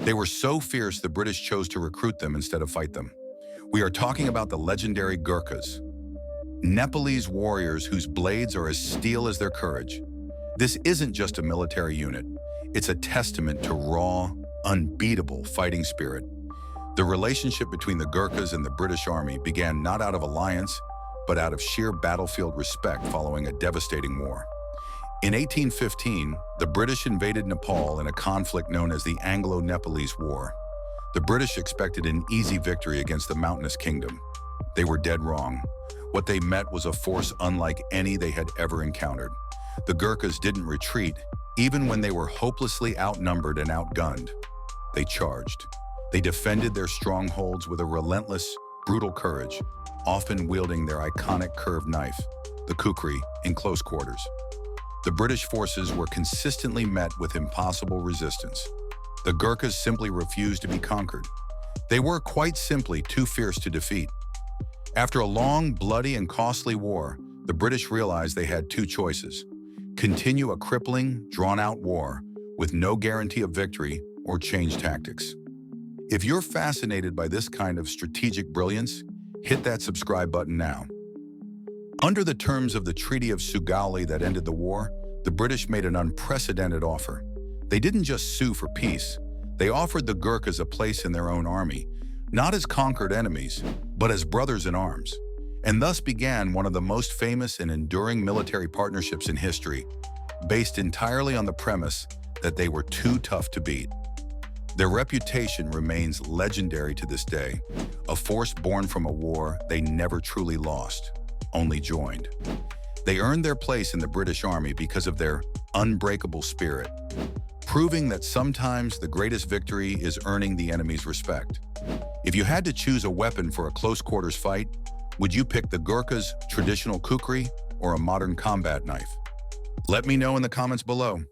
They were so fierce the British chose to recruit them instead of fight them. We are talking about the legendary Gurkhas, Nepalese warriors whose blades are as steel as their courage. This isn't just a military unit. It's a testament to raw, unbeatable fighting spirit. The relationship between the Gurkhas and the British Army began not out of alliance, but out of sheer battlefield respect following a devastating war. In 1815, the British invaded Nepal in a conflict known as the Anglo-Nepalese War. The British expected an easy victory against the mountainous kingdom. They were dead wrong. What they met was a force unlike any they had ever encountered. The Gurkhas didn't retreat, even when they were hopelessly outnumbered and outgunned. They charged. They defended their strongholds with a relentless, brutal courage, often wielding their iconic curved knife, the Kukri, in close quarters. The British forces were consistently met with impossible resistance. The Gurkhas simply refused to be conquered. They were quite simply too fierce to defeat. After a long, bloody, and costly war, the British realized they had two choices: continue a crippling, drawn-out war with no guarantee of victory, or change tactics. If you're fascinated by this kind of strategic brilliance, hit that subscribe button now. Under the terms of the Treaty of Sugauli that ended the war, the British made an unprecedented offer. They didn't just sue for peace. They offered the Gurkhas a place in their own army, not as conquered enemies, but as brothers in arms. And thus began one of the most famous and enduring military partnerships in history, based entirely on the premise that they were too tough to beat. Their reputation remains legendary to this day, a force born from a war they never truly lost, only joined. They earned their place in the British Army because of their unbreakable spirit, proving that sometimes the greatest victory is earning the enemy's respect. If you had to choose a weapon for a close-quarters fight, would you pick the Gurkhas' traditional kukri or a modern combat knife? Let me know in the comments below.